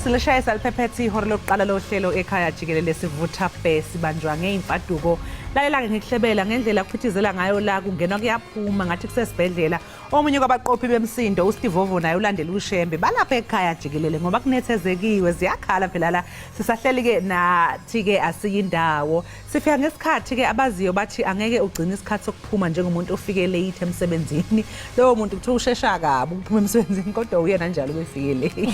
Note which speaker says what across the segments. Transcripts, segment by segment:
Speaker 1: silishaya saliphepheti ihora lokuqala lohlelo ekhaya jikelele sivutha bhesi banjwa ngeimfaduko lalela ngihlebela ngendlela kuphithizela ngayo la kungenwa kuyaphuma ngathi kusesibhedlela omunye kwabaqophi bemsindo uStivovo naye ulandela ushembe balapha ekhaya jikelele ngoba kunethezekiwe ziyakhala phela la sisahleli ke nathi ke asiyindawo sifika ngesikhathi ke abaziyo bathi angeke ugcine isikhathi sokuphuma njengomuntu ofike late emsebenzini lowo muntu kuthi ushesha kabi ukuphuma emsebenzini kodwa uyena njalo befike late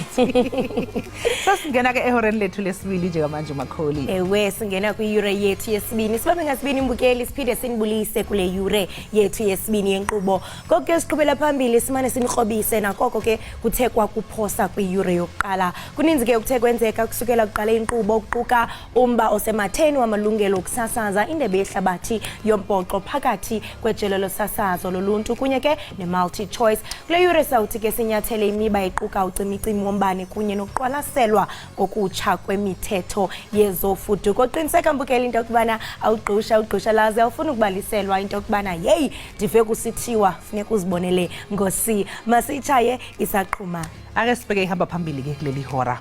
Speaker 1: sasingena ke ehoreni lethu lesibili njengamanje uMakholi
Speaker 2: ewe singena kwi-yure yethu yesibini sibambe ngasibini imbukeli siphinde sinibulise kule yure yethu yesibini yenkqubo konke siqhubela phambili simane sinikrobise nakoko ke kuthekwa kuphosa kwi-yure yokuqala kuninzi ke ukuthe kwenzeka kusukela kuqala inkqubo ukuquka umba osematheni wamalungelo okusasaza indebe yehlabathi yombhoxo phakathi kwejelo losasazo loluntu kunye ke ne-multi choice kule yure sawuthi ke sinyathele imiba equka ucimicimi wombane kunye nokuqwalaselwa kokutsha kwemithetho yezofuduko qiniseka mbukeli into yokubana awugqusha laze awufuna ukubaliselwa into yokubana yeyi ndive kusithiwa funeka uzibonele ngosi masitshaye isaqhuma
Speaker 1: ake sibheke ihamba phambili ke kuleli hora.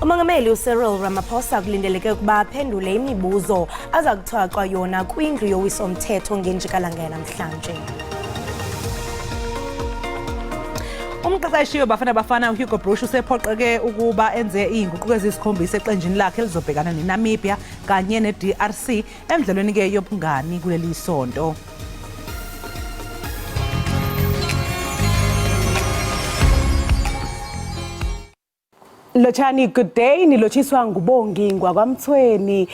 Speaker 2: Umongameli uCyril Ramaphosa kulindeleke ukuba aphendule imibuzo aza kuthwaxwa yona kwindlu yowiso-mthetho ngenjikalanga namhlanje.
Speaker 1: Umqeqeshi wabafana uHugo Broos usephoqeke ukuba enze izinguquko ezisikhombisa eqenjini lakhe elizobhekana neNamibia kanye neDRC emidlalweni ke yobungani kuleli sonto.
Speaker 3: Lochani, good day. Nilochiswa ngubongi ngwakwamthweni.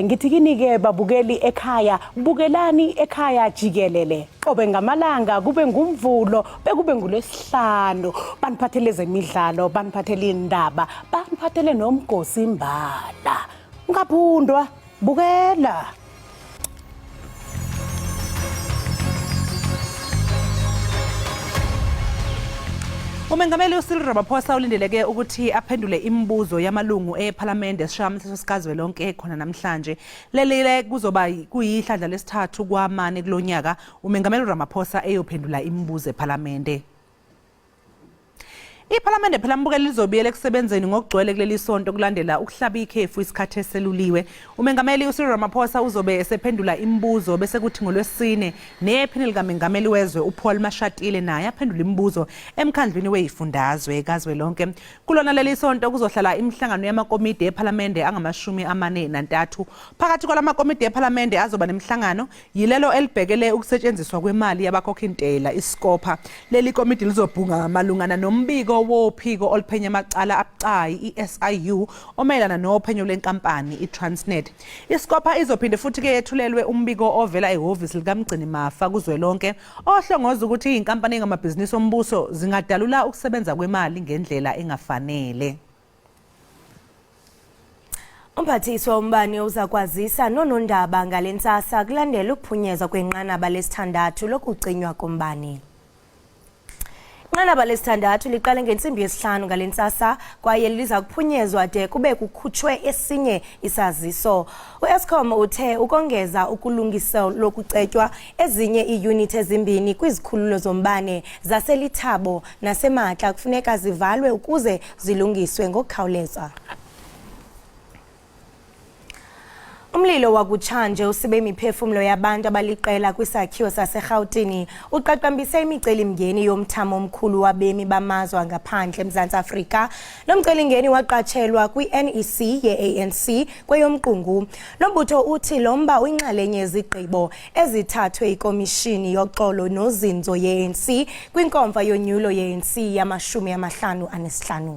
Speaker 3: Ngithi kini ke babukeli ekhaya, bukelani ekhaya jikelele. Qobe ngamalanga kube ngumvulo, bekube ngulesihlanu. Baniphathele zemidlalo, baniphathele indaba, baniphathele nomgosi mbala. Ungaphundwa, bukela.
Speaker 1: Umengameli uCyril Ramaphosa ulindeleke ukuthi aphendule imibuzo yamalungu eParliament esishayamathetho sikazwelonke khona namhlanje. Lelile kuzoba kuyihlandla lesithathu kwamane kulonyaka umengameli Ramaphosa eyophendula imibuzo eParliament. IParliament phela mbukeli lizobiyela ekusebenzeni ngokugcwele kuleli sonto kulandela ukuhlaba ikhefu isikhathi eseluliwe. Umengameli uCyril Ramaphosa uzobe esephendula imibuzo bese kuthi ngolwesine nephini likaMengameli wezwe uPaul Mashatile naye aphendula imibuzo emkhandlwini wezifundazwe kazwelonke. Kulona leli sonto kuzohlala imihlangano yamakomidi eParliament angama-43. Phakathi kwalamakomidi eParliament azoba nemihlangano yilelo elibhekele ukusetshenziswa kwemali yabakhokhintela iScopa. Leli komidi lizobhunga amalungana nombiko wophiko oluphenya amacala abucayi iSIU omelana nophenyo lwenkampani iTransnet. iScopa izophinde futhi ke yethulelwe umbiko ovela ehhovisi likamgcini mafa kuzwelonke ohlongoza ukuthi inkampani ngamabhizinisi ombuso zingadalula ukusebenza kwemali ngendlela engafanele.
Speaker 2: Umphathiswa wombane uzakwazisa nonondaba ngalentsasa kulandela ukuphunyezwa kwenqanaba lesithandathu lokucinywa kombane. Inqanaba lesithandathu liqale ngensimbi yesihlanu ngalentsasa kwaye liza kuphunyezwa de kube kukhutshwe esinye isaziso. U-Eskom uthe ukongeza ukulungisa lokucetywa ezinye iiyunithi ezimbini kwizikhululo zombane zaseLithabo naseMatla kufuneka zivalwe ukuze zilungiswe ngokukhawuleza. Umlilo wakutshanje usibe imiphefumlo yabantu abaliqela kwisakhiwo saseRhawutini uqaqambise imicelimngeni yomthamo omkhulu wabemi bamazwe ngaphandle eMzantsi Afrika. Lo mcelimngeni waqatshelwa kwi-NEC ye-ANC kweyomqungu. Lo mbutho uthi lo mba uyinxalenye yezigqibo ezithathwe ikomishini yoxolo nozinzo ye-ANC kwinkomfa yonyulo ye-ANC yama-55.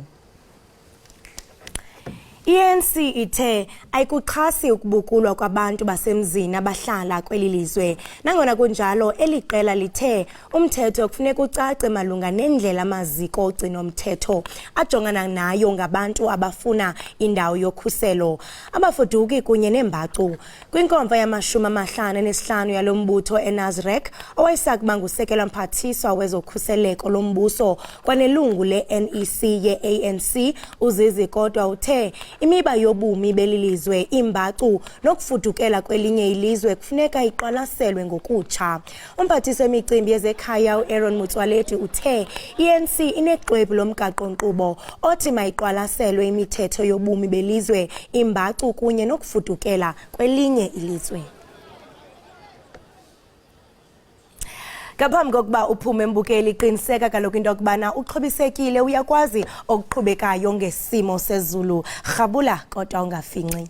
Speaker 2: I-ANC ithe ayikuxhasi ukubukulwa kwabantu basemzini abahlala kweli lizwe. Nangona kunjalo eliqela lithe umthetho kufuneka ucace malunga nendlela amaziko ogcino-mthetho ajongana nayo ngabantu abafuna indawo yokhuselo, abafuduki kunye neembacu. Kwinkomfa yama-55 yalo mbutho eNazarek owayesakuba ngusekela mphathiswa wezokhuseleko lombuso kwanelungu le-NEC ye-ANC uZizi kodwa uthe imiba yobumi belilizwe, imbacu nokufudukela kwelinye ilizwe kufuneka iqwalaselwe ngokutsha. Umphathisi wemicimbi yezekhaya uAaron Motsoaledi uthe i-ANC inexwebhu lomgaqo-nkqubo othi mayiqwalaselwe imithetho yobumi belizwe, imbacu kunye nokufudukela kwelinye ilizwe. Ngaphambi kokuba uphume mbukeli, qiniseka kaloku into yokubana uxhobisekile, uyakwazi okuqhubekayo ngesimo sezulu. Rhabula kodwa ungafinci.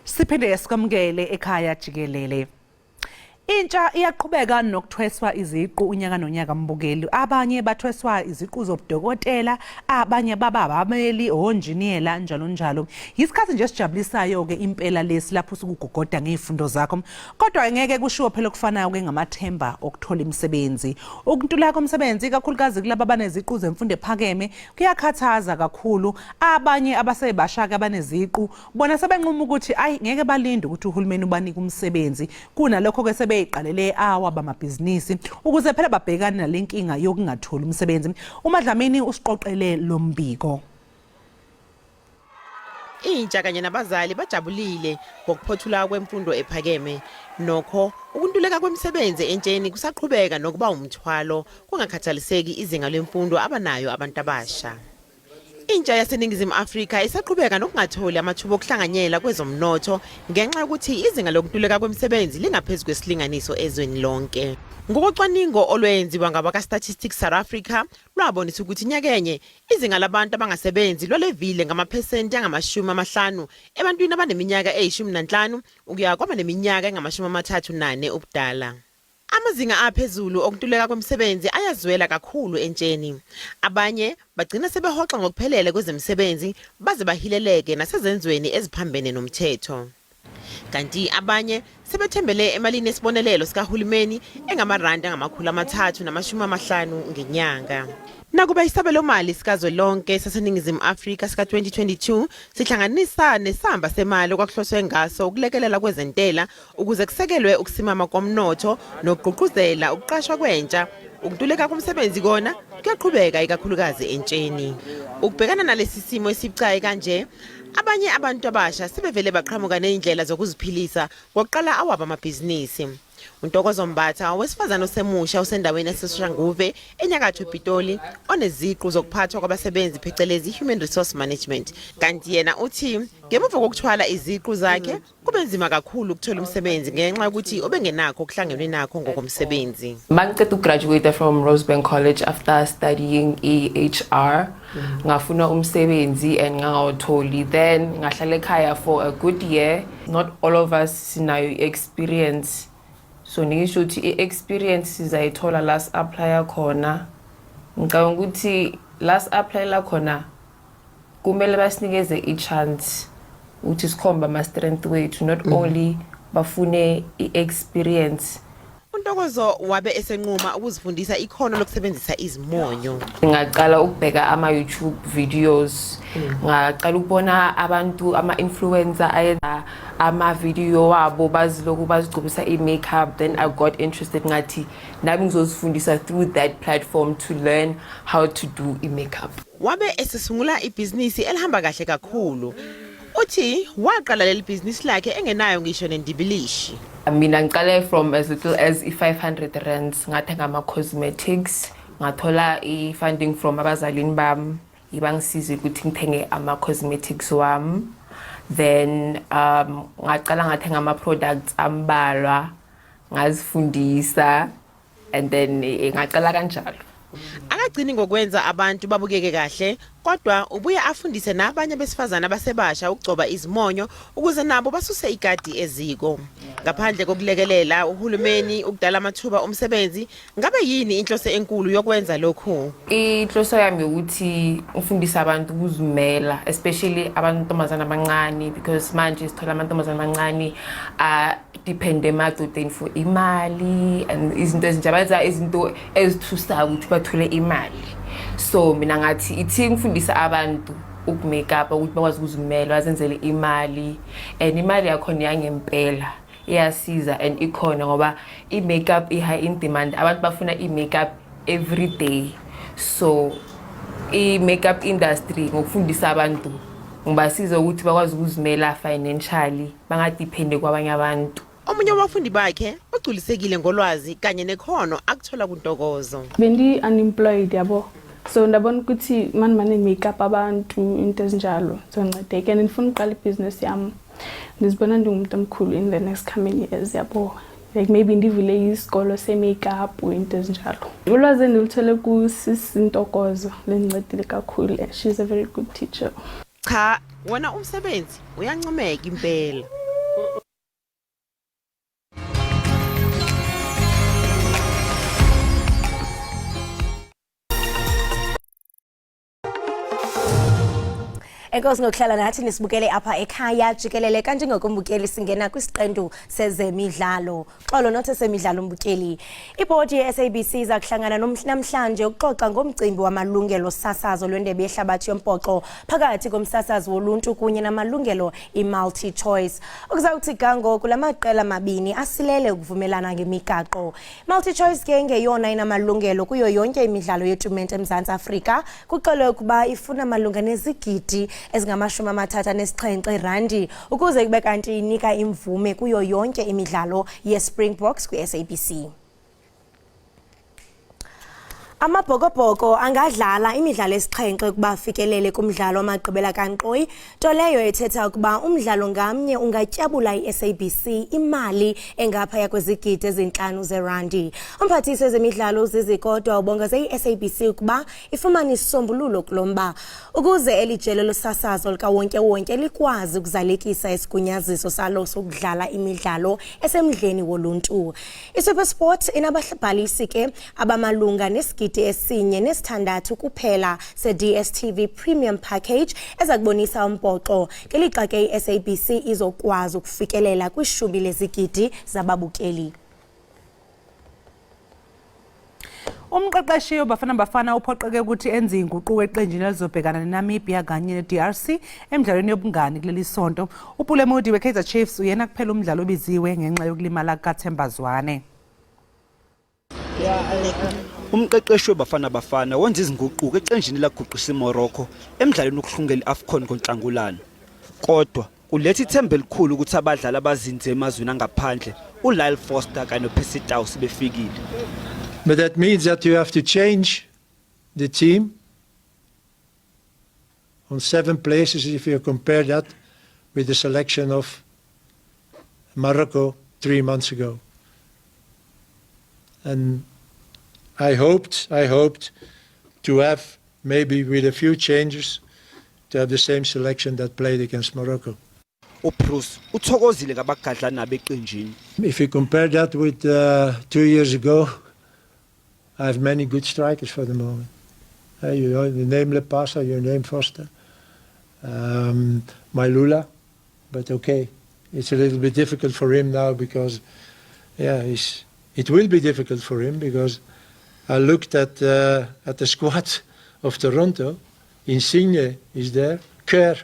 Speaker 1: Siphinde sikwamukele ekhaya Jikelele. Intsha iyaqhubeka nokuthweswa iziqu unyaka nonyaka mbukeli. Abanye bathweswa iziqu zobudokotela, abanye baba abameli, onjiniyela njalo njalo. Yisikhathi nje sijabulisayo ke impela lesi lapho usukugogoda ngezifundo zakho. Kodwa ngeke kushiwo phela okufanayo ke ngamathemba okuthola imisebenzi. Ukuntula komsebenzi kakhulukazi kulabo abaneziqu zemfundo ephakeme kuyakhathaza kakhulu. Abanye abasebashaka abaneziqu bona sebenquma ukuthi ayi ngeke balinde ukuthi uhulumeni ubanike umsebenzi. Kunalokho ke iqalele awabamabhizinisi ukuze phela babhekane nalenkinga yokungatholi umsebenzi. uMadlamini usiqoqele lo mbiko.
Speaker 4: Intsha kanye nabazali bajabulile ngokuphothula kwemfundo ephakeme, nokho ukuntuleka kwemisebenzi entsheni kusaqhubeka nokuba umthwalo kungakhathaliseki izinga lemfundo abanayo abantu abasha. Intsha yaseNingizimu Afrika isaqhubeka nokungatholi amathuba okuhlanganyela kwezomnotho ngenxa yokuthi izinga lokuntuleka kwemisebenzi lingaphezulu kwesilinganiso ezweni lonke. Ngokocwaningo olwenziwa ngabaka-Statistics South Africa lwabonisa ukuthi nyakenye izinga labantu abangasebenzi lolevile ngamaphesenti angama-50 ebantwini abaneminyaka eyi-15 ukuya kwabaneminyaka engama-34 ubudala. Amazinga aphezulu okuntuleka kwemisebenzi ayazwela kakhulu entsheni. Abanye bagcina sebehoxa ngokuphelele kwezemisebenzi baze bahileleke nasezenzweni eziphambene nomthetho. Kanti abanye sebethembele emalini esibonelelo sikahulumeni engamarandi angama-350 ngenyanga. Nakuba isabelo mali sikazwelonke saseNingizimu Afrika sika 2022 sihlanganisa nesamba semali okwakuhloswe ngaso ukulekelela kwezentela ukuze kusekelwe ukusimama komnotho nokugqugquzela ukuqashwa kwentsha. Ukuntuleka komsebenzi kona kuyaqhubeka ikakhulukazi entsheni. Ukubhekana nalesi simo esibucayi kanje, abanye abantu abasha sebevele baqhamuka nezindlela zokuziphilisa ngokuqala awabamabhizinisi. uNtokozo Mbatha wesifazana osemusha usendaweni yaseSoshanguve enyakatho Pitoli oneziqu zokuphathwa kwabasebenzi phecelezi human resource management kanti yena uthi ngemuva kokuthwala iziqu zakhe kube nzima kakhulu ukuthola umsebenzi ngenxa yokuthi obengenakho okuhlangenwe nakho ngokomsebenzi.
Speaker 5: Mangiceda graduate from Rosebank College after studying HR. Ngafuna umsebenzi and ngawutholi, then ngahlala ekhaya for a good year. Not all of us sinayo experience, so ngisho ukuthi experience sizayithola last apply khona. Ngicabanga ukuthi last apply la khona kumele basinikeze i-chance ukuthi sikhomba ama strength wethu, not only bafune i-experience.
Speaker 4: uNtokozo wabe esenquma ukuzifundisa ikhono lokusebenzisa izimonyo.
Speaker 5: Ngaqala ukubheka ama YouTube videos, ngaqala ukubona abantu ama-influencer ayenza ama-video wabo baziloku bazigcobisa i-makeup, then I got interested ngathi nami ngizozifundisa through that platform to learn how to do i-makeup.
Speaker 4: Wabe esesungula ibhizinisi elihamba kahle kakhulu. Uthi waqala leli bhizinisi lakhe engenayo ngisho nendibilishi.
Speaker 5: Mina ngiqale from as little as 500 rands, ngathenga ama-cosmetics, ngathola i-funding from abazalini bami, ibangisiza ukuthi ngithenge ama-cosmetics wami. Then ngaqala ngathenga ama-products ambalwa, ngazifundisa, and then ngaqala kanjalo.
Speaker 4: Akagcini ngokwenza abantu babukeke kahle, kodwa ubuye afundise nabanye besifazana abasebasha ukugcoba izimonyo ukuze nabo basuse igadi eziko. Ngaphandle kokulekelela uhulumeni ukudala amathuba omsebenzi, ngabe yini inhloso enkulu yokwenza lokho?
Speaker 5: Inhloso yami ukuthi ufundise abantu ukuzimela, especially abantomazana abancane, because manje sithola amantombazana amancane depend emadodeni for imali and izinto ezinje abaza izinto ezithusayo ukuthi bathole imali. So mina ngathi ithi ngifundisa abantu ukumake-up ukuthi bakwazi ukuzimela bazenzele imali, and imali yakhona yangempela iyasiza and ikhona ngoba i-makeup i-high in demand, abantu bafuna i-makeup every day. So i-makeup industry ngokufundisa abantu ngibasiza ukuthi bakwazi ukuzimela financially, bangadepende kwabanye abantu.
Speaker 4: Omunye wabafundi bakhe uculisekile ngolwazi kanye nekhono akuthola kuNtokozo.
Speaker 6: Bendi unemployed yabo, so ndabona ukuthi manje makeup abantu into ezinjalo, so ngincedeke and ngifuna uqala ibusiness yami. Ngizibona ndingumuntu omkhulu in the next coming years yabo, like maybe ndivule isikolo se-makeup or into ezinjalo. Ulwazi endilithole kusisi Ntokozo lendincedile kakhulu, she's a very good teacher.
Speaker 4: Cha, wona umsebenzi uyancomeka impela.
Speaker 2: Enkosi ngokuhlala nathi nisibukele apha ekhaya jikelele kanje ngokumbukeli singena kwisiqendu sezemidlalo. Xolo nothe semidlalo umbukeli. Ibhodi ye-SABC iza kuhlangana namhlanje ukuxoxa ngomcimbi wamalungelo sasazo lwendebe yehlabathi yombhoxo phakathi komsasazi woluntu kunye namalungelo i-multi choice. Okuzawuthi gango kulamaqela amabini asilele ukuvumelana ngemigaqo. Multi choice ke ngeyona inamalungelo kuyo yonke imidlalo yetumente eMzantsi Afrika. Kuxelwe ukuba ifuna malunga nezigidi ezingama-37 randi ukuze kube kanti inika imvume kuyo yonke imidlalo ye-Springboks kwi-SABC. Amabhokobhoko angadlala imidlalo esixhenxe ukuba afikelele kumdlalo wamagqibela kankqoyi, nto leyo ethetha ukuba umdlalo ngamnye ungatyabula i-SABC imali engaphaya kwezigidi ezintlanu zerandi. Umphathisi wezemidlalo uZizikodwa ubongeze i-SABC ukuba ifumane isisombululo kulo mba ukuze elijelo losasazo likawonke-wonke likwazi ukuzalekisa isigunyaziso salo sokudlala imidlalo esemdleni woluntu. iSuperSport inababhalisi ke abamalunga nesigidi esinye nesithandathu kuphela se-DStv Premium Package ezakubonisa umbhoxo, ngelixa ke i-SABC izokwazi ukufikelela kwishumi lezigidi zababukeli.
Speaker 1: Umqeqeshi wabafana uphoqeke ukuthi enze inguquko eqenjini elizobhekana neNamibia kanye neDRC emidlalweni yobungani kuleli sonto. uPulemudi weKaizer Chiefs uyena kuphela umdlalo obiziwe ngenxa yokulimala kaThembazwane.
Speaker 7: Umqeqeshi wabafana wenza izinguquko eqenjini laguqisa iMorocco emidlalweni wokuhlungela iAfcon ngoNhlangulana. Kodwa kuletha ithemba elikhulu ukuthi abadlali abazinze emazweni angaphandle uLyle Foster kanye noPercy Tau sebefikile.
Speaker 8: But that means that you have to change the team on 7 places if you compare that with the selection of Morocco 3 months ago. And I hoped to have, maybe with a few changes, to have the same selection that played against Morocco.
Speaker 7: uBruce uthokozile ngabagadlana beqenjini.
Speaker 8: If you compare that with 2 years ago, I have many good strikers for the moment. You name Lepasa, you name Foster, Mailula, but okay, it's a little bit difficult for him now because, it will be difficult for him because I looked at the squad of Toronto. Insigne is there, Kerr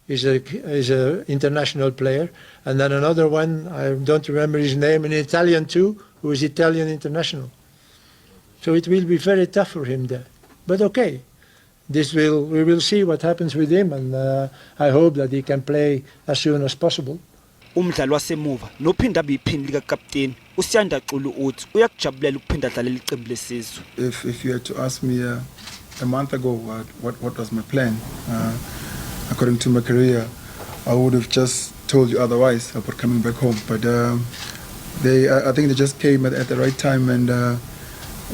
Speaker 8: is a international player, and then another one, I don't remember his name, an Italian too, who is Italian international. So it will be very tough for him there. But okay, we will see what happens with him, and I hope that he can play as soon as possible.
Speaker 7: Umdlali wasemuva nophinda abiphini likakapteni uSiyanda Xulu uthi uyakujabulela ukuphinda adlalela iqembu lesizwe.
Speaker 9: If you had to ask me a month ago what was my plan, according to my career, I would have just told you otherwise about coming back home. But I think they just came at the right time, and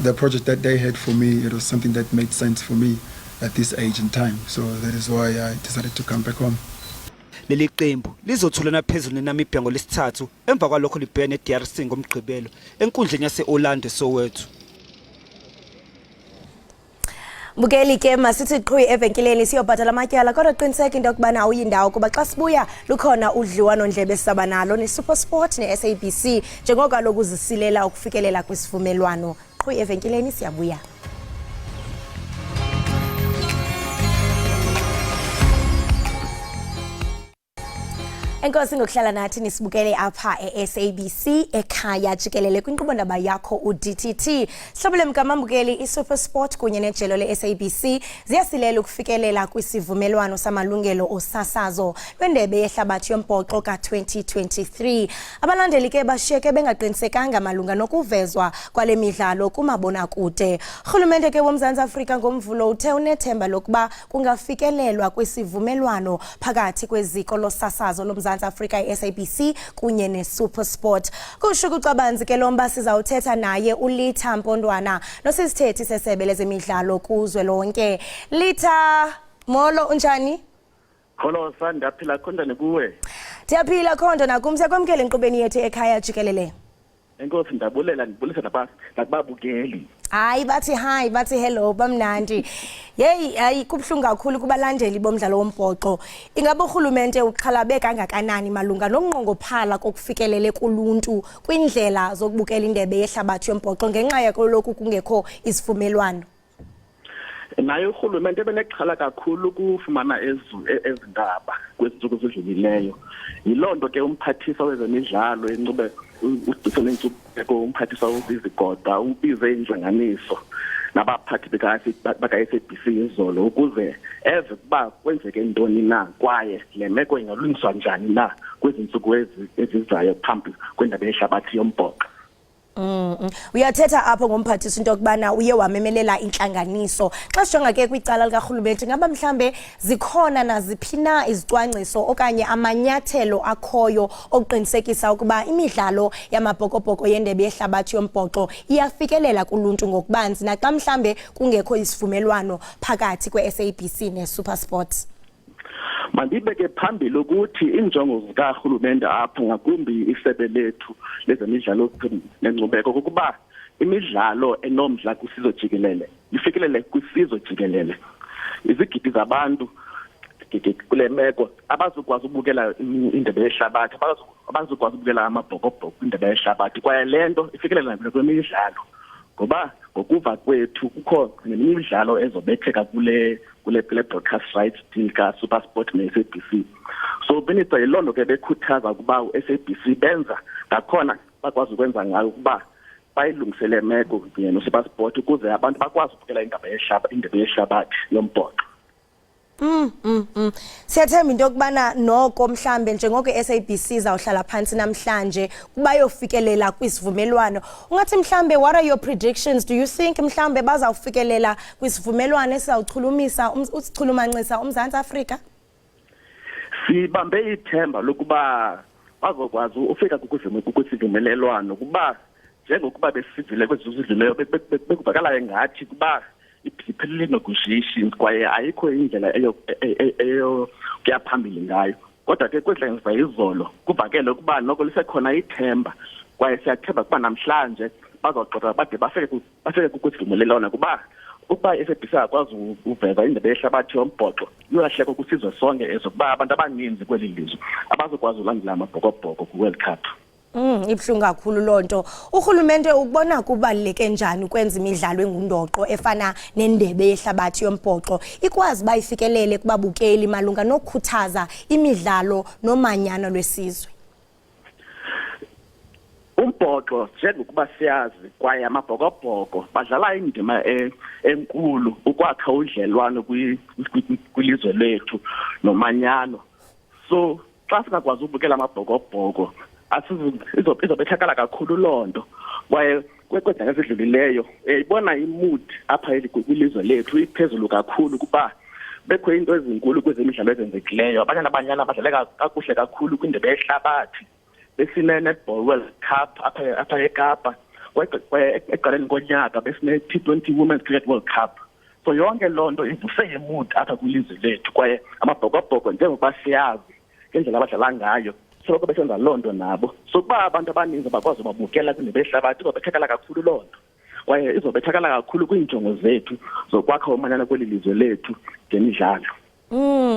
Speaker 9: the project that they had for me, it was something that made sense for me at this age and time. So that is why I decided to come back home.
Speaker 7: Leli qembu lizothulana phezulu neNamibia ngolesithathu emva kwalokho libhekene neDRC ngomgqibelo enkundleni yaseOrlando Soweto.
Speaker 2: Bukeli ke masithi qhwi evenkileni siyobhatala amatyala kodwa qiniseka into yokubana awuyindawo kuba xa sibuya lukhona udliwano ndlebe sisaba nalo neSuperSport neSABC njengoko kaloku zisilela ukufikelela kwisivumelwano. Qhwi evenkileni siyabuya. Enkosi ngokuhlala nathi nisibukele apha eSABC Ekhaya Jikelele kwinkqubo-ndaba yakho uDTT. Hlobule mkamambukeli iSuperSport kunye nejelo leSABC ziyasilela ukufikelela kwisivumelwano samalungelo osasazo lwendebe yehlabathi yombhoxo ka-2023. Abalandeli ke bashiyeke bengaqinisekanga malunga nokuvezwa kwale midlalo kumabonakude. Urhulumente ke woMzantsi Afrika ngomvulo uthe unethemba lokuba kungafikelelwa kwisivumelwano phakathi kweziko losasazo loMzantsi Afrika SABC kunye neSuperSport. Kusho kucabanzi ke lomba sizawuthetha naye uLitha Mpondwana nosisithethi sesebe lezemidlalo kuzwe lonke. Litha, molo unjani?
Speaker 10: Kholo sandaphila khonda nekuwe.
Speaker 2: Ndiyaphila khonda nakumse kwamkele inkqubeni yethu Ekhaya Jikelele.
Speaker 10: Enkosi ndabulela ngibulisa nakubabukeli.
Speaker 2: Hayi bathi hi bathi hello bamnandi. Hayi kubhlungu kakhulu kubalandeli bomdlalo wombhoxo. Ingabe urhulumente uxhalabe kangakanani malunga nokunqongophala kokufikelele kuluntu kwindlela zokubukela indebe yehlabathi yombhoxo ngenxa yakoloku kungekho isivumelwano?
Speaker 10: Naye urhulumente benexhala kakhulu kufumana ezindaba kwezinsuku ezidlulileyo. Yilonto ke umphathisa wezemidlalo encube uDiselentsukeko umphathisa uZizigoda ubize intlanganiso nabaphathi baka-SABC izolo ukuze eve kuba kwenzeke ntoni na kwaye le meko ingalungiswa njani na kwezinsuku ezizayo phambi kwendebe yehlabathi yombhoxo.
Speaker 2: Uyathetha apho ngomphathisi into yokubana uye wamemelela intlanganiso. Xa sijonga ke kwicala likarhulumente ngaba mhlambe zikhona naziphina izicwangciso okanye amanyathelo akhoyo okuqinisekisa ukuba imidlalo yamabhokobhoko yendebe yehlabathi yombhoxo iyafikelela kuluntu ngokubanzi naxa mhlambe kungekho isivumelwano phakathi kweSABC neSuperSport.
Speaker 10: Mandibeke phambili ukuthi injongo zikarhulumente apha ngakumbi isebe lethu lezemidlalo nenkcubeko ukuba imidlalo enomdla kwisizwe jikelele ifikelele kwisizwe jikelele. Izigidi zabantu kule meko abazukwazi ukubukela indebe yehlabathi abazukwazi ukubukela amabhokobhoko indebe yehlabathi kwaye lento ifikelela kwemidlalo ngoba ngokuva kwethu kukho nemidlalo ezobetheka kule broadcast rights deal ka-SuperSport ne-SABC. So benitha yilondo ke bekhuthaza ukuba u-SABC benza ngakhona bakwazi ukwenza ngayo ukuba bayilungisele meko kunye noSuperSport ukuze abantu bakwazi ukubukela indebe yehlabathi yombhoxo.
Speaker 2: Siyathemba into yokubana noko mhlambe njengoko SABC zawuhlala phansi namhlanje kubayofikelela kwisivumelwano. Ungathi mhlambe what are your predictions? Do you think mhlambe bazawufikelela kwisivumelwano esizawuchulumisa usichulumancisa uMzantsi Afrika?
Speaker 10: Sibambe ithemba lokuba bazokwazi ufika kwisivumelelwano kuba njengokuba besivile kwezizidluleyo bekuvakala engathi kuba iphelile negotiations kwaye ayikho indlela eyo kuyaphambili ngayo kodwa ke kwedlanga izolo kuvakele ukuba noko lisekhona ithemba kwaye siyathemba kuba namhlanje bazoxoxa bade bafike kwisivumelelwano kuba ukuba SABC akwazi uveza indebe yehlabathi yombhoxo iyahleka kusizwe sonke ezokuba abantu abaninzi kweli lizwe abazokwazi ulandela amabhokobhoko ku-World Cup.
Speaker 2: Ibhlungu kakhulu lonto. Uhulumende ukubona kubaluleke njani ukwenza imidlalo engundoqo efana nendebe yehlabathi yombhoxo ikwazi bayifikelele kubabukeli malunga nokukhuthaza imidlalo nomanyano lwesizwe?
Speaker 10: Umbhoxo njengokuba siyazi kwaye amabhokobhoko badlala indima enkulu ukwakha udlelwano kwilizwe lethu nomanyano. So xa singakwazi ubukela amabhokobhoko izobethakala kakhulu lonto kwaye kwedlanga ezidlulileyo ibona imood apha kwilizwe lethu iphezulu kakhulu kuba bekho into ezinkulu kwezemidlalo ezenzekileyo abanyana badlala kakuhle kakhulu kwindebe yehlabathi besine netball World Cup apha eKapa eqaleni konyaka besine T20 Women's Cricket World Cup. So yonke lonto ivuse imood apha kwilizwe lethu kwaye amabhokobhoko njengoba siyazi ngendlela abadlala ngayo soloko besenza lonto nabo so kuba abantu abaninzi bakwazi babukela kwindebe yehlabathi izobethakala kakhulu lonto kwaye izobethakala kakhulu kwiinjongo zethu zokwakha umanyano kweli lizwe lethu ngemidlalo.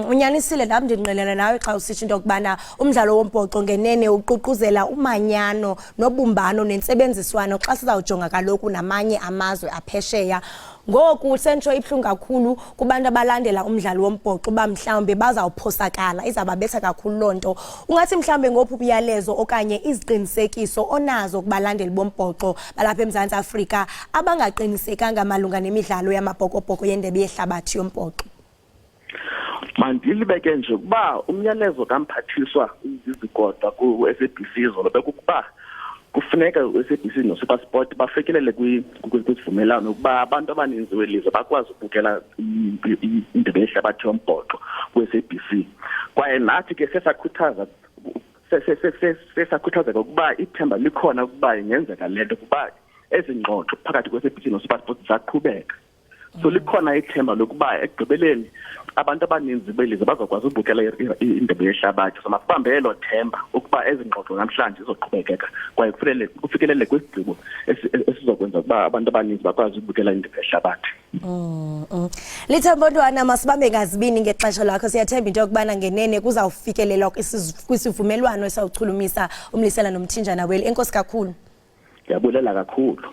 Speaker 2: Unyanisile nami ndinqelana nawe xa usitsho into kubana umdlalo wombhoxo ngenene uququzela umanyano nobumbano nentsebenziswano xa sizawujonga kaloku namanye amazwe aphesheya. Ngoku sentsho ibhlungu kakhulu kubantu abalandela umdlalo wombhoxo ba mhlawumbe bazawuphosakala izababetha kakhulu lonto. Ungathi mhlawumbe ngophi ubuyalezo okanye iziqinisekiso onazo kubalandeli bombhoxo balapha eMzantsi Afrika abangaqinisekanga malunga nemidlalo yamabhokobhoko yendebe yehlabathi yombhoxo?
Speaker 10: Mandilibeke nje kuba umyalezo kamphathiswa izigodwa ku-SABC izolo bekukuba kufuneka u-SABC no-SuperSport bafikelele kwisivumelano ukuba abantu abaninzi welizwe bakwazi ukubukela indebe yehlabathi yombhoxo ku-SABC kwaye nathi ke sesakhuthazeka ukuba ithemba likhona ukuba ingenzeka lento kuba ezi ngxoxo phakathi kwe-SABC no-SuperSport zaqhubeka. So likhona ithemba lokuba ekugqibeleni abantu abaninzi belizwe bazokwazi ukubukela indebe yehlabathi. So masibambe elo themba ukuba ezi ngxoxo namhlanje zizoqhubekeka kwaye kufikelele kwisigqibo esizokwenza ukuba abantu abaninzi bakwazi ukubukela indebe yehlabathi.
Speaker 2: Lithemba Ntwana, masibambe ngazibini ngexesha lakho. Siyathemba into yokubana ngenene kuzawufikelela kwisivumelwano esawuchulumisa umlisela nomthinjana weli. Enkosi kakhulu.
Speaker 10: Ndiyabulela kakhulu.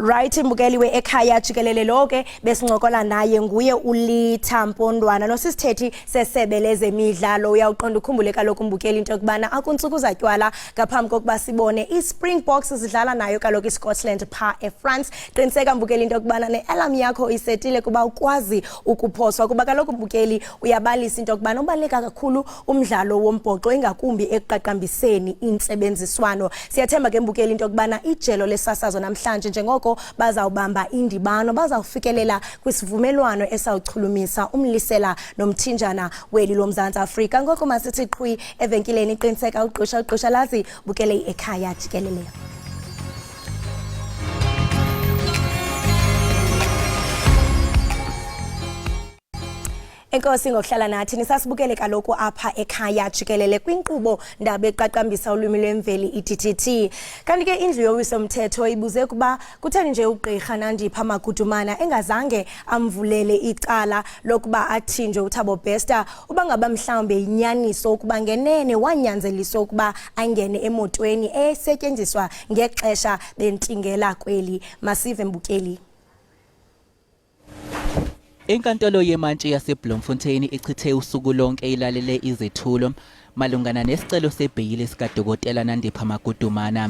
Speaker 2: Right, mbukeli we-Ekhaya Jikelele lo ke besincokola naye nguye uLithambo Ntwana nosisithethi sesebe lezemidlalo. Uyawuqonda ukhumbule kaloku mbukeli into yokubana akuntsuku zatywala ngaphambi kokuba sibone iSpringboks zidlala nayo kaloku iScotland pha eFrance. Qiniseka mbukeli into yokubana ne-alarm yakho isetile kuba ukwazi ukuphoswa kuba kaloku mbukeli uyabalisa into yokubana ubaleka kakhulu umdlalo wombhoxo ingakumbi ekuqaqambiseni intsebenziswano. Siyathemba ke mbukeli into yokubana ijelo lesasazo namhlanje njengoko bazawubamba indibano bazawufikelela kwisivumelwano esawuchulumisa umlisela nomthinjana weli loMzantsi Afrika. Ngoko masithi qhwi evenkileni qiniseka ugqusha lazi bukele iEkhaya Jikelele. Enkosi ngokuhlala nathi nisasibukele kaloku apha ekhaya Jikelele kwinkqubo ndaba eqaqambisa ulwimi lwemveli iDTT. Kanti ke indlu yowiso mthetho ibuze kuba kutheni nje ugqirha Nandipha Magudumana engazange amvulele icala lokuba athinjwe uThabo Bester uba ngaba mhlawumbe inyaniso ukuba ngenene wanyanzeliswa ukuba angene emotweni esetyenziswa ngexesha bentingela kweli. Masive mbukeli.
Speaker 11: Inkantolo yemantshi yaseBloemfontein ichithe usuku lonke ilalele izethulo malungana nesicelo sebheyili sikaDokotela Nandipha Magudumana.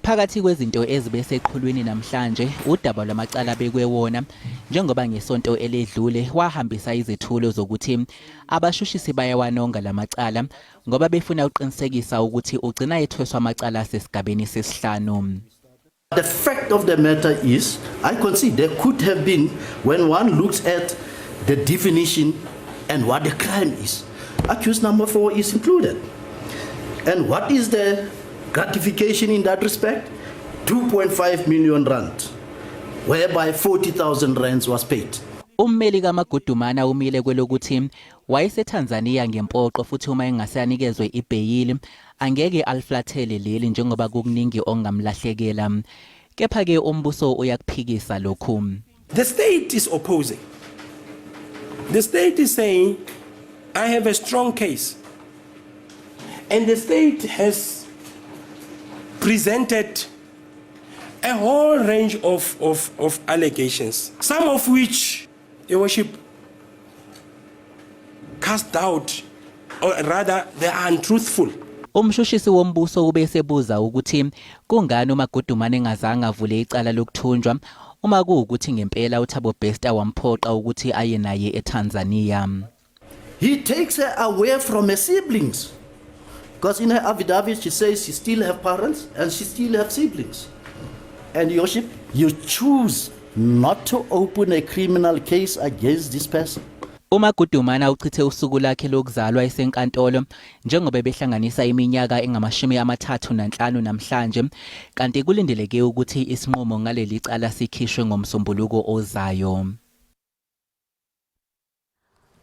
Speaker 11: Phakathi kwezinto ezibese eqhulwini namhlanje udaba lwamacala bekwewona njengoba ngesonto eledlule wahambisa izethulo zokuthi abashushisi bayawanonga lamacala ngoba befuna uqinisekisa ukuthi ugcina ethweswa amacala asesigabeni sesihlanu.
Speaker 12: The fact of the matter is, I concede there could have been, when one looks at the definition and what the crime is, accused number 4 is included. And what is the gratification in that respect? 2.5 million rand, whereby 40,000 rands was paid.
Speaker 11: Ummeli kaMagudumana umile kwelokuthi wayeseTanzania ngempoqo futhi uma engasanikezwe ibheyili angeke aliflathele leli njengoba kukuningi ongamlahlekela. Kepha ke umbuso uyakuphikisa lokhu.
Speaker 13: The state is opposing. The state is saying I have a strong case. And the state has presented a whole range of allegations, some of which, Your Worship, cast doubt, or rather they are untruthful.
Speaker 11: Umshushisi wombuso ubesebuza ukuthi kungani uMagudumane engazange avule icala lokuthunjwa uma kuukuthi ngempela uThabo Bester wamphoqa ukuthi aye naye eTanzania.
Speaker 12: He takes her away from her siblings. Because in her affidavit she says she still have parents and she still have siblings. And Your Worship, you choose not to open a criminal case against this person.
Speaker 11: uMagudumana uchithe usuku lakhe lokuzalwa esenkantolo njengoba behlanganisa iminyaka engama-35 namhlanje kanti kulindeleke ukuthi isinqumo ngaleli cala sikhishwe ngomsombuluko ozayo.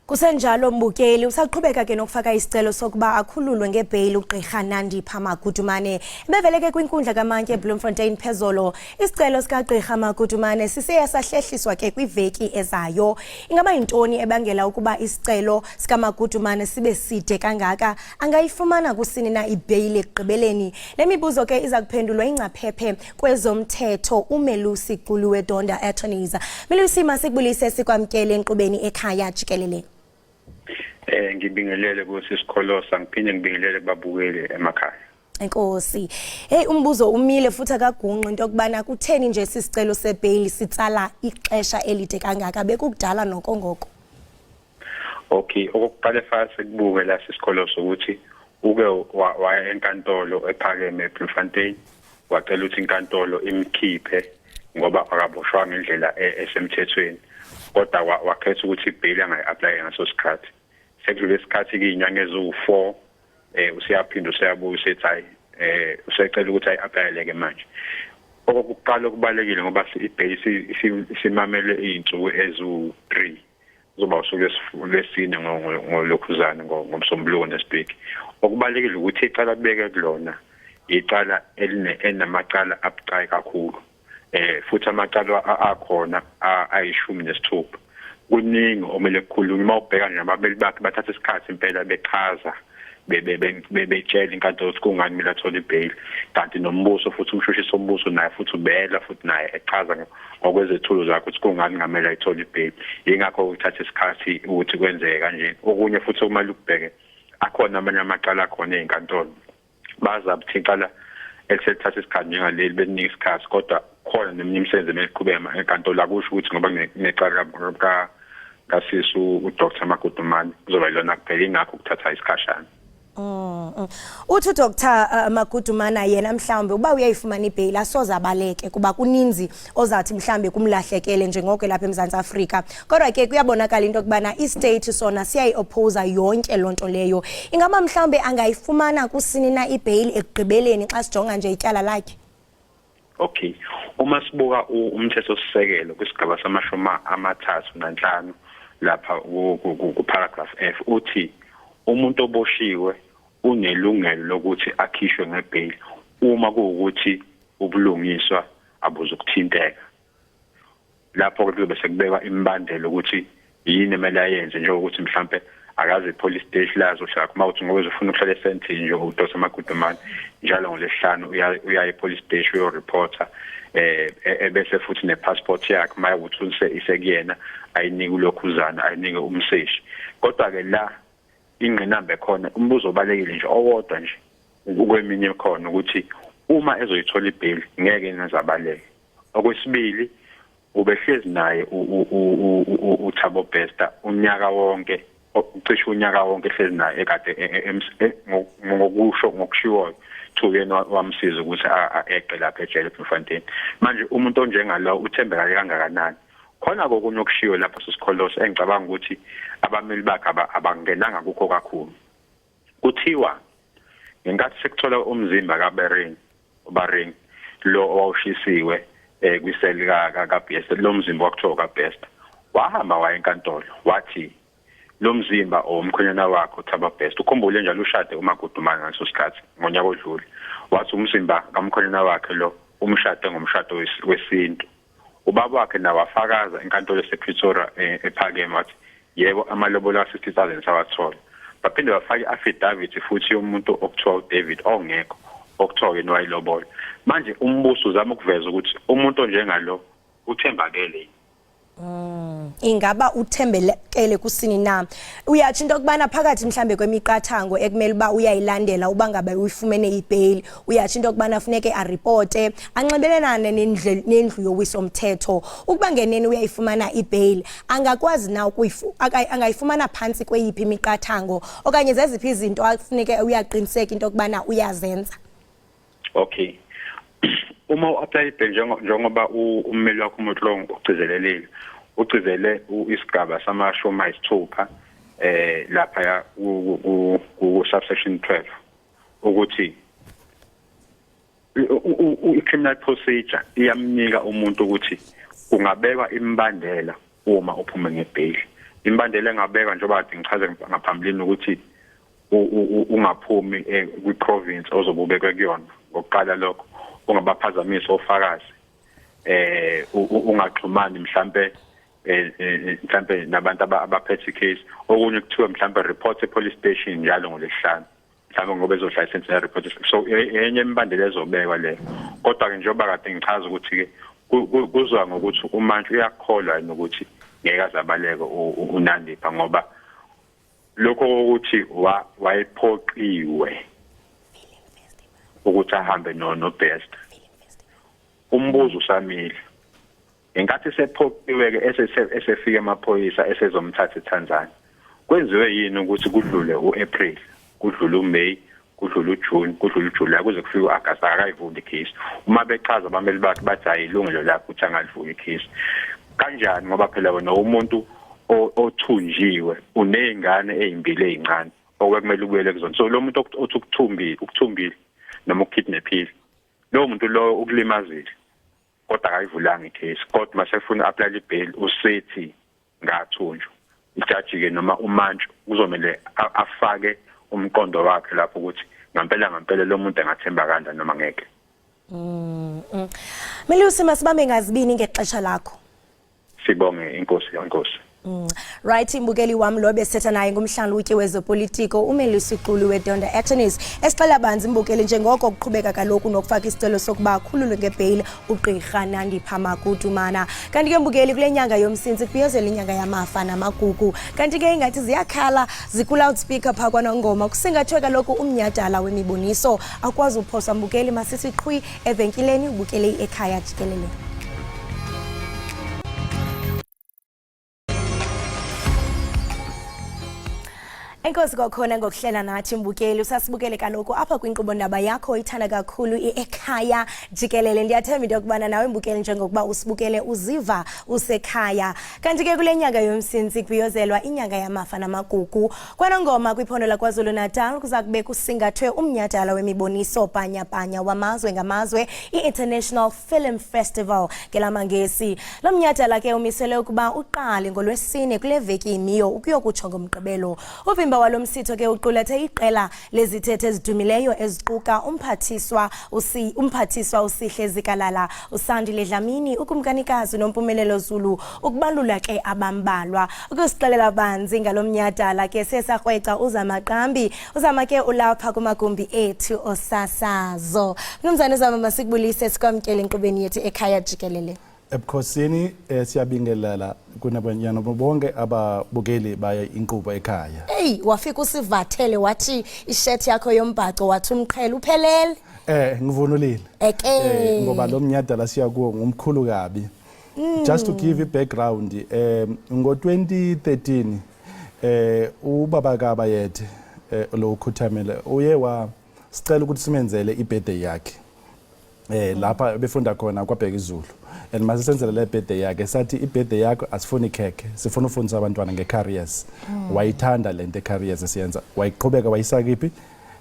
Speaker 2: Kusenjalo mbukeli usaqhubeka ke nokufaka isicelo sokuba akhululwe ngebhayili uGqirha Nandipha Magudumane ebeveleke kwinkundla kaMantye eBloemfontein phezolo. Isicelo sikaGqirha Magudumane siseyasahlehliswa ke kwiveki ezayo. Ingaba yintoni ebangela ukuba isicelo sikaMagudumane sibe side kangaka? Angayifumana kusini na ibhayili ekugqibeleni? Lemibuzo ke iza kuphendulwa ingcaphephe kwezomthetho uMelusi Quluwe Donda Attorneys. Melusi, masikubulise sikwamkele enkqubeni Ekhaya Jikelele.
Speaker 14: Ngibingelele kusikholosa ngiphinde ngibingelele kubabukeli emakhaya.
Speaker 2: Enkosi. Hey umbuzo umile futhi akagungqa into okubana kutheni nje sisicelo sebhayili sitsala ixesha elide kangaka bekukudala nokongoko.
Speaker 14: Okay, okuqala fase kubuke la sikholosa ukuthi uke waya enkantolo ephakeme eBloemfontein wacela ukuthi inkantolo imkhiphe ngoba akaboshwa ngendlela esemthethweni. Kodwa wakhetha ukuthi ibhayili angayi-apply ngaso sikhathi. Sekudlule isikhathi inyanga eziwu4 usiyaphinda useyabuya usethi hayi usecela ukuthi ayi-apply-leke manje. Okokuqala okubalekile ngoba ibhayili simamele izinsuku eziwu3 kuzoba usuku lwesine ngolokhuzana ngomsombuluko nesibheki. Okubalekile ukuthi icala kubeke kulona icala elinamacala abucayi kakhulu. Futhi amacala akhona ayi-16 kuningi omele kukhulunywe uma ubheka nje ababeli bakhe bathatha isikhathi impela bechaza betshela inkantolo ukuthi kungani kumele athole ibhayili kanti nombuso futhi umshushisi wombuso naye futhi ubela futhi naye echaza ngokwezethulo zakhe ukuthi kungani ngamele ayithole ibhayili. Yingakho ukuthatha isikhathi ukuthi kwenzeke kanje. Okunye futhi kumele ukubheke akhona amanye amacala akhona ezinkantolo bazabuthi iqala elisethatha isikhathi njengaleli beninika isikhathi kodwa khona neminye imisebenzi emeqhubeka enkantolo akusho ukuthi ngoba kunecala kasisi uDr Magudumane kuzoba yilona kuphela ingakho ukuthatha isikhashana.
Speaker 2: Uthi Dr Magudumane yena mhlawumbe uba uyayifumana ibhayili asoza abaleke kuba kuninzi ozathi mhlawumbe kumlahlekele njengoko lapha eMzantsi Afrika. Kodwa ke kuyabonakala into okubana istate sona siyayi-oppose yonke lonto leyo. Ingaba mhlawumbe angayifumana kusini na ibhayili ekugqibeleni xa sijonga nje ityala lakhe?
Speaker 14: Okay, uma sibuka umthetho sisekelo kwisigaba sama-35 lapha ku paragraph F uthi umuntu oboshiwe unelungelo lokuthi akhishwe ngebhayili uma kuwukuthi ubulungiswa abuzukuthinteka. Lapho kuzobe sekubekwa imbandela ukuthi yini emele ayenze njengokuthi mhlambe akaze police station lazo shaka uma uthi ngoba uzofuna ukuhlala esentini nje uDr Magudumane njalo ngolesihlanu uya epolice station uyoreporta ebese futhi nepassport yakhe maya ukuthi isekuyena ayinike ulokhuzana ayinike umseshi. Kodwa ke la ingqinamba khona umbuzo obalekile nje owodwa nje ukweminye khona ukuthi uma ezoyithola ibail ngeke nezabaleke. Okwesibili ubehlezi naye uThabo Bester unyaka wonke ucishe unyaka wonke ehlezi naye ekade ngokushiwo yena wamsiza ukuthi eqe lapha ejele eBloemfontein. Manje umuntu onjengalo uthembeka kangakanani? Khona kokunye okushiwo lapha sisikholosi engicabanga ukuthi abameli bakhe abangenanga kukho kakhulu. Kuthiwa ngenkathi sekuthola umzimba kaBaring lo owawushisiwe kwiseli kaBester, lo mzimba wakuthiwa kaBester, wahamba waya enkantolo wathi lo mzimba omkhonyana wakhe uThabo Bester, ukhumbule njalo ushade uMagudumane ngaleso sikhathi ngonyaka odlule, wathi umzimba kamkhonyana wakhe lo umshade ngomshado wesintu. Ubaba wakhe nawafakaza enkantolo esePretoria ephakeme wathi yebo amalobolo a$60,000 sawathola. Baphinde bafake affidavit futhi yomuntu okuthiwa uDavid ongekho okuthiwa yena wayilobola. Manje umbuso uzama ukuveza ukuthi umuntu onjengalo uthembakele.
Speaker 2: Ingaba uthembelekele kusini na? Uyathi into kubana phakathi mhlambe kwemiqathango ekumele ba uyayilandela uba ngabe uyifumene ibail, uyathi into kubana funeke areporte anxibelelane nendlu yowisomthetho ukuba ngenene uyayifumana ibail, angakwazi na angayifumana phansi kweyiphi imiqathango okanye zeziphi izinto afuneke uyaqiniseka into kubana uyazenza?
Speaker 14: Okay. Uma u-apply ibail njengoba ummeli wakho uMotlong ugcizelelile ugcizele isigaba samashumi ayisithupha lapha ku subsection 12 ukuthi i-criminal procedure iyamnika umuntu ukuthi kungabekwa imbandela uma uphume ngebail. Imbandela engabekwa njengoba kade ngichaze ngaphambilini ukuthi ungaphumi kwi-province ozobubekwe kuyona. Ngokuqala lokho ungabaphazamisa ofakazi ungaxhumani mhlambe nabantu abaphethe case, okunye kuthiwa mhlambe report police station njalo ngolesihlanu mhlambe ngoba ezohlala license ya report. So enye imbandela ezobekwa leyo, kodwa ke njengoba kade ngichaza ukuthi ke kuzwa ngokuthi uMantshi uyakholwa nokuthi ngeke azabaleke uNandipha ngoba lokho ukuthi wayephoqiwe ukuthi ahambe noBester. Umbuzo usamile enkathi sephoqiwe ke esefika amaphoyisa esezomthatha eTanzania. Kwenziwe yini ukuthi kudlule uApril, kudlule uMay, kudlule uJune, kudlule uJuly kuze kufike uAugust akayivuli icase? Uma bechaza abameli bakhe bathi ayilungelo lakhe ukuthi angalivuli icase. Kanjani ngoba phela wena umuntu othunjiwe unezingane ezimbili ezincane okwekumele ubuyele kuzona. So lo muntu othi ukuthumbile noma ukidnapile, lo muntu lo ukulimazile kodwa akayivulanga icase, kodwa masefuna apply ibail usethi ngathunjwa. Ijaji ke noma uMantshi uzomele afake umqondo wakhe lapho ukuthi ngempela lo muntu engathemba kanjani noma ngeke.
Speaker 2: Melusi masibambe ngazibini ngexesha lakho.
Speaker 14: Sibonge inkosi.
Speaker 2: Right, imbukeli wami lo besetha naye ngumhlangano utye wezopolitiko uMelusi Qulu weDonda Attorneys esixela banzi imbukeli njengoko kuqhubeka kaloku nokufaka isicelo sokuba akhululwe ngebail uGqirha Nandipha Magudumane. Kanti ke mbukeli kule nyanga yomsintsi kubiyozela inyanga yamafa namagugu, kanti ke ingathi ziyakhala ziku-loudspeaker phaa kwanongoma kusingathwe kaloku umnyhadala wemiboniso akwazi uphosa mbukeli masisiqhwi evenkileni ubukele Ekhaya Jikelele. Enkosi kwakhona ngokuhlela nathi mbukeli, usasibukele kaloku apha kwinkqubo ndaba yakho ithanda kakhulu Ekhaya Jikelele. Ndiyathemba into yokubana nawe mbukeli njengokuba usibukele uziva usekhaya. Kanti ke kule nyanga yomsintsi kubiyozelwa inyanga yamafa namagugu kwanongoma kwiphondo laKwaZulu Natal kuza kube kusingathwe umnyhadala wemiboniso panya wamazwe ngamazwe i-International Film Festival ngelamangesi. Lo mnyhadala ke umisele ukuba uqale ngolwesine kule veki imiyo ukuyokutsho ngomgqibelo. Uvimba walomsitho ke uqulethe iqela lezithethe ezidumileyo eziquka umphathiswa uSihle Zikalala, uSandile Dlamini, ukumkanikazi noMpumelelo Zulu, ukubalula ke abambalwa. Ukusixelela banzi ngalomnyhadala ke sesarhweca uZamaqambi, uzama ke ulapha kumagumbi ethu osasazo. Mnumzane uzama masikubulise sikwamkele inkqubeni yethu Ekhaya Jikelele.
Speaker 15: Ebukhosini siyabingelela kunabanyana bonke ababukeli baya inkqubo Ekhaya.
Speaker 2: Hey, wafika usivathele wathi ishirt yakho yombhaco wathi umqhele uphelele.
Speaker 15: ngivunulile. Ngoba lo mnyadala siya kuwo ngumkhulu kabi. Just to give you background, ngo-2013 ubaba kaba yethe lo Khuthamela uye sicela ukuthi simenzele ibirthday yakhe. Lapha befunda khona kwaBheka iZulu. And mase senzele le birthday yakhe sathi ibirthday yakho asifuni cake, sifuna ufundisa abantwana ngecareers. Wayithanda lento ecareers esiyenza. Wayiqhubeka wayisakiphi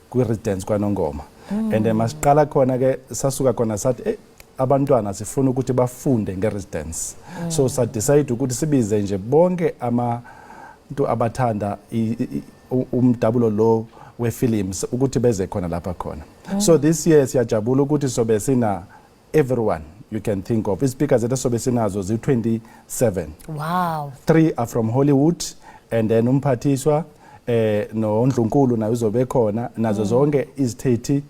Speaker 15: kwi-residence kwaNongoma. And then masiqala khona ke sasuka khona sathi abantwana sifuna ukuthi bafunde ngeresidence. So sa decide ukuthi sibize nje bonke abantu abathanda umdabulo lo we-films ukuthi beze khona lapha khona. So this year siyajabula ukuthi sobe sina everyone you can think of. Ispeakers zethu sobe sinazo zi-27.
Speaker 2: Wow.
Speaker 15: 3 are from Hollywood, and then umphathiswa no Ndlunkulu naye uzobe khona nazo zonke izithethe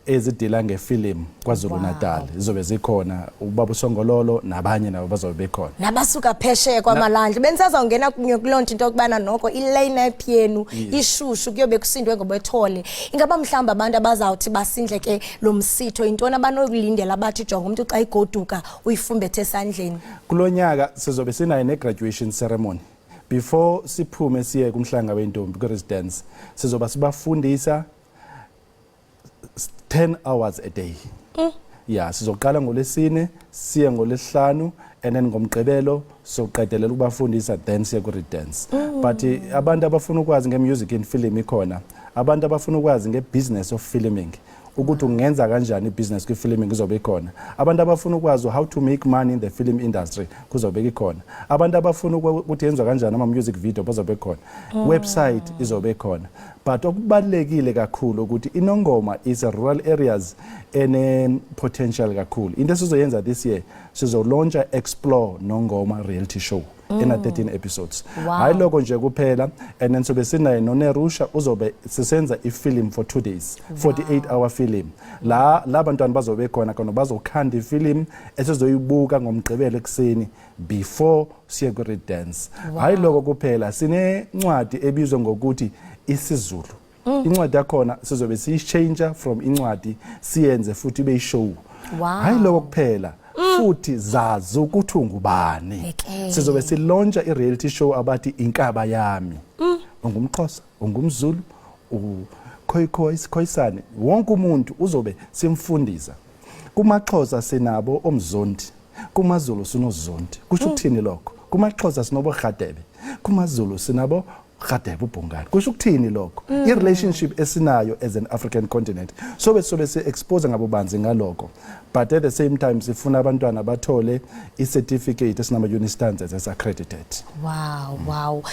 Speaker 15: ezidila ngefilm kwaZulu Natal zizobe zikhona ubaba uSongololo nabanye nabo bazobe bekhona
Speaker 2: nabasuka phesheya kwamalandla bensazawungena kulonto into okubana noko i-lineup yenu ishushu kuyobe kusindwe ngobethole ingaba mhlamba abantu abazawuthi basindleke lo msitho intona banokulindela bathi jonga umuntu xa igoduka uyifumbethe esandleni
Speaker 15: kulonyaka sizobe sinayo ne-graduation ceremony before siphume siye kumhlanga wentombi ku-residence sizoba sibafundisa 10 hours a day. Yeah, sizoqala ngolesine, siye ngolesihlanu, and then ngomgqibelo soqedelela ukubafundisa then siye ku-redance. But abantu abafuna ukwazi nge-music and film ikhona, abantu abafuna ukwazi nge-business of filming, ukuthi ungenza kanjani i-business kwi-filming kuzobe ikhona. Abantu abafuna ukwazi how to make money in the film industry kuzobe ikhona. Abantu abafuna ukuthi yenziwa kanjani ama-music video bazobe ikhona. Website izobe ikhona. But okubalekile kakhulu ukuthi iNongoma is a rural areas ene potential kakhulu. Into sizoyenza this year sizolauncha Explore Nongoma reality show ena 13 episodes. Hayi lokho nje kuphela and then sobe sinayo noNerusha uzobe sisenza ifilm for 2 days 48-hour film. La abantwana bazobe khona bazokhanda ifilm esizoyibuka ngomgqibelo ekseni before siye ku redance. Hayi lokho kuphela sine ncwadi ebizwa ngokuthi isiZulu. Incwadi yakhona sizobe siyichange from incwadi siyenze futhi beyishow. Hayi lokho kuphela futhi zazi ukuthi ungubani. Sizobe silauncha i-reality show abathi Inkaba Yami. UngumXhosa, ungumZulu, Khoisane, wonke umuntu uzobe simfundisa. KumaXhosa sinabo omzondi, kumaZulu sinozondi. Kusho ukuthini lokho? KumaXhosa sinobo Rhadebe, kumaZulu sinabo Rhadebe ubhungane. Kusho ukuthini lokho? I-relationship esinayo as an African continent. Sobe si-expose ngabo banzi ngalokho. But at the same time sifuna abantwana bathole i-certificate esinama-uni standards as-accredited.
Speaker 2: Wow.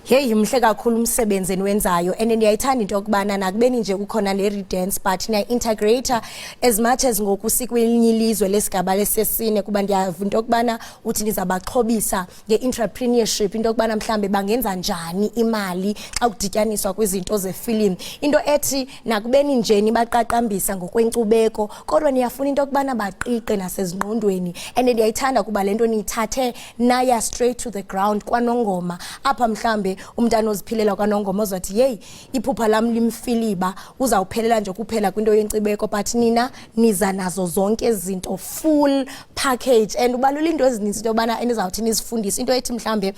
Speaker 2: Hey, mhle kakhulu umsebenzi eniwenzayo and ndiyayithanda into yokubana nakubeni nje kukhona le redance but niya-integrator as much as ngokusikwelinye ilizwe lesigaba lesesine kuba ndiyava into yokubana uthi nizabaxhobisa nge-entrepreneurship into yokubana mhlambe bangenza njani imali xa kudityaniswa kwizinto zefilm into ethi nakubeni nje nibaqaqambisa ngokwenkcubeko kodwa niyafuna into yokubana baqiqe nasezingqondweni and ndiyayithanda kuba lento niyithathe naya straight to the ground kwaNongoma apha mhlambe umntana oziphilela kwaNongoma ozothi hey iphupha lami limfiliba uzawuphelela nje kuphela kwinto yenkcibeko but nina niza nazo zonke izinto full package and ubalula into ezininzi into yobana enizawuthi nizifundise into ethi mhlambe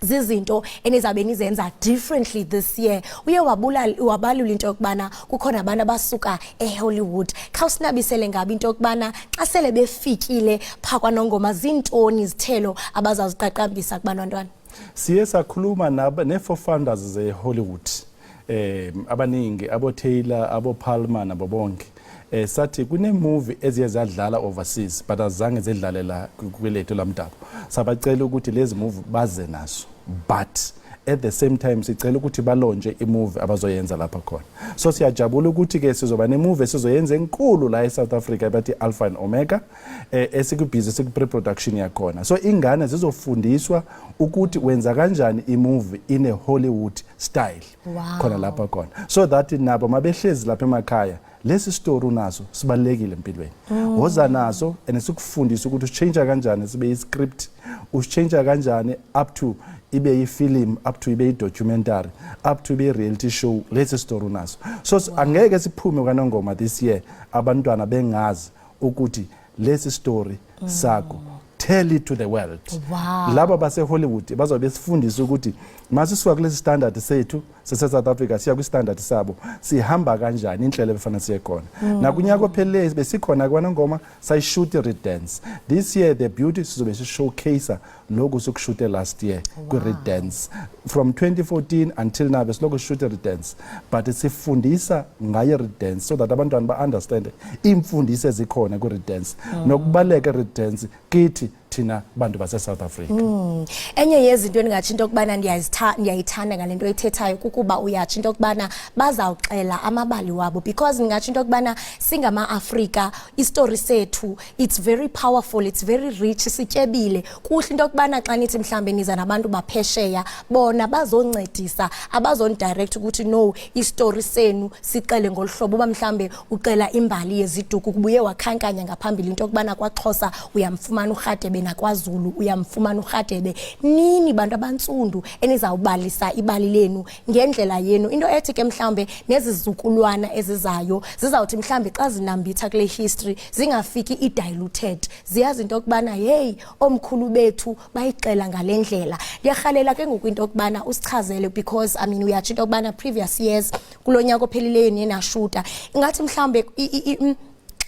Speaker 2: zizinto enizabe nizenza differently this year. Uye wabalula into yokubana kukhona abantu abasuka eHollywood. Khawusinabisele ngabe into yokubana xa sele befikile pha kwaNongoma zintoni izithelo abazaziqaqambisa kubantwana.
Speaker 15: Siye sakhuluma ne-founders ze-Hollywood. Abaningi abo Taylor, abo Palmer nabo bonke. Sathi kune movie eziye zadlala overseas but azange zedlale la kwelethu lamdabo. Sabacela ukuthi lezi movie baze naso but at the same time sicela ukuthi balonje imovie abazoyenza lapha khona. So siyajabula ukuthi ke sizoba nemovie esizoyenza enkulu la eSouth Africa bathi Alpha and Omega esikubhizi siku-pre-production yakhona. So ingane zizofundiswa ukuthi wenza kanjani imovie in a Hollywood style khona lapha khona so that nabo mabehlezi lapha emakhaya lesi story unaso sibalekile empilweni woza naso and sikufundisa ukuthi usichange kanjani sibe iscript usichange kanjani up to ibe film up to ibe documentary up to ibe reality show lesi story unaso so angeke siphume kaNongoma this year abantwana bengazi ukuthi lesi story sakho tell it to the world. Laba base Hollywood bazobe sifundisa ukuthi masisuka kulesi standard sethu South Africa siya ku standard sabo sihamba kanjani indlela befana siye khona nakunyaka ophelele besikhona kwaNongoma sayishoot redance this year the beauty sizobe showcase lokho sokushoot last year ku redance from 2014 until now besiloko shoot redance but sifundisa ngaye redance so that abantwana ba understand imfundiso ezikhona ku redance nokubaleka redance kithi thina bantu base South Africa.
Speaker 2: Enye yezinto engathi into kubana ndiyayithanda ngalento ethethayo kukuba uyathi into kubana bazawuxela amabali wabo because ngathi into kubana singama Africa istory sethu it's very powerful, it's very rich, sityebile kuhle into kubana xa nithi mhlambe niza nabantu baphesheya bona bazoncedisa abazondirect ukuthi no istory senu sixele ngolhlobo ba mhlambe ucela imbali yeziduku kubuye wakhankanya ngaphambili into kubana kwaXhosa uyamfumana uRhatebe nakwaZulu uyamfumana uRhatebe nini bantu abantsundu enizawubalisa ibali lenu ngendlela yenu into ethi ke mhlambe nezizukulwana ezizayo zizawuthi mhlambe xa zinambitha kule history zingafiki idiluted ziyazi into kubana hey omkhulu bethu bayixela ngalendlela liyakhalela ke ngokwinto kubana usichazele because I mean uyathi into kubana previous years kulonyaka ophelileyo nenashuta ingathi mhlambe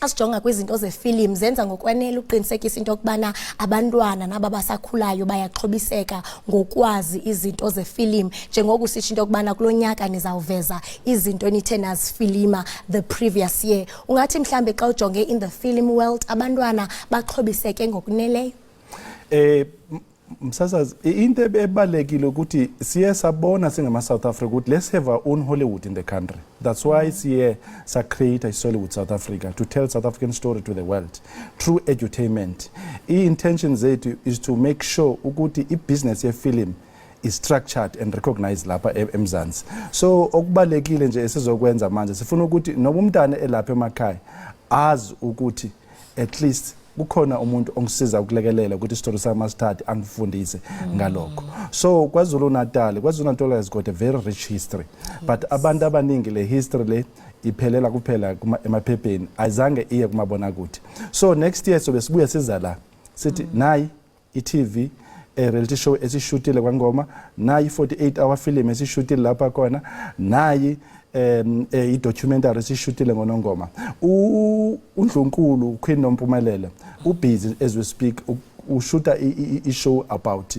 Speaker 2: asijonga kwizinto zefilm zenza ngokwanele uqinisekisa into kubana abantwana nababasakhulayo bayaxhobiseka ngokwazi izinto zefilm njengoku sithi into kubana kulonyaka nizawuveza izinto enithe nazifilima the previous year ungathi mhlambe xa ujonge in the film world abantwana baxhobiseke ngokuneleyo
Speaker 15: Msasazi into ebalekile ukuthi siye sabona singama South Africa ukuthi let's have our own Hollywood in the country. That's why siye sa create a Hollywood South Africa to tell South African story to the world through edutainment. Intention zethu is to make sure ukuthi i-business ye film is structured and recognized lapha eMzansi. So okubalekile nje esizokwenza manje sifuna ukuthi noba umntana elapha emakhaya azi ukuthi at least kukhona umuntu ongisiza ukulekelela ukuthi story sama start angifundise ngalokho so KwaZulu Natal has got a very rich history but abantu abaningi le history le iphelela kuphela emaphepheni azange iye kumabona kuthi so next year sobe sibuya siza la sithi nayi iTV reality show esishutile kwaNgoma nayi 48-hour film esishutile lapha khona nayi i-documentary esishutile ngoNongoma uNdlunkulu Queen Nompumelelo ubusy as we speak ushuta i-show about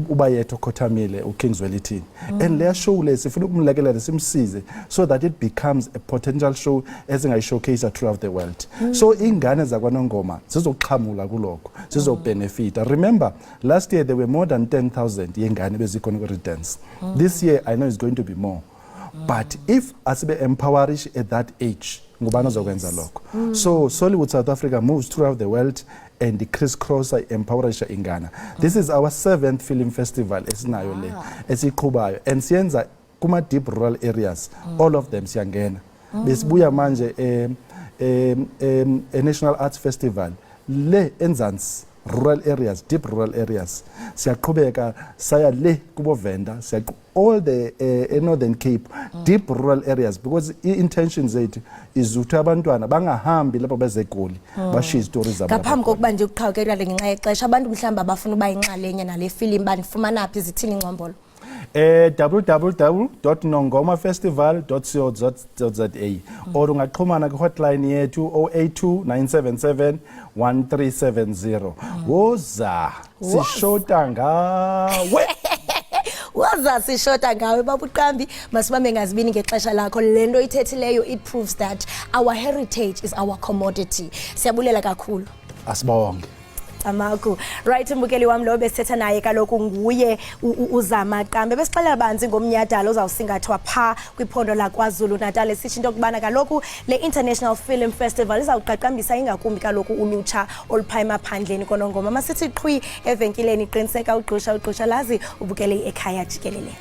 Speaker 15: ubayetho Khothamile uKingswellithini and leya show le sifuna ukumlekelela simsize so that it becomes a potential show ezingayishowcase throughout the world so ingane zakwaNongoma zizoqhamula kulokho zizobenefita remember last year there were more than 10,000 yengane bezikhona ku-redance this year I know it's going to be more but if asibe empowerish at that age ngubani ozokwenza lokho so Hollywood South Africa moves throughout the world and the crisscross empowerish ingane this is our 7th film festival esinayo le esiqhubayo and siyenza kuma deep rural areas all of them siyangena besibuya manje a National Arts Festival le eNzansi rural areas deep rural areas siyaqhubeka saya le kubo Venda all the Northern Cape deep rural areas because intention zethu is ukuthi abantwana bangahambi lapha bezegoli bashiya stories zabo
Speaker 2: ngaphambi kokuba nje ukuqhawukela ngenxa yexesha abantu mhlawumbe abafuna uba inxalenye nale film banifumana phi zithini ingcombolo
Speaker 15: www.nongomafestival.co.za or ungaxhumana ku hotline yethu 082 977 1370 woza sishota ngawe
Speaker 2: waza sishota ngawe babuqambi masibambe ngazibini ngexesha lakho lento ithethileyo it proves that our heritage is our commodity siyabulela kakhulu
Speaker 15: asibonge
Speaker 2: Amaku right mbukeli wami lo besetha naye kaloku nguye uzama qambe besixela banzi ngomnyadala ozawusingathwa pha kwiphondo la KwaZulu Natal sithi into kubana kaloku le International Film Festival izawuqaqambisa ingakumbi kaloku ulutsha olupha emaphandleni koNongoma masithi qhwi evenkileni qiniseka ugqusha lazi ubukele Ekhaya Jikelele.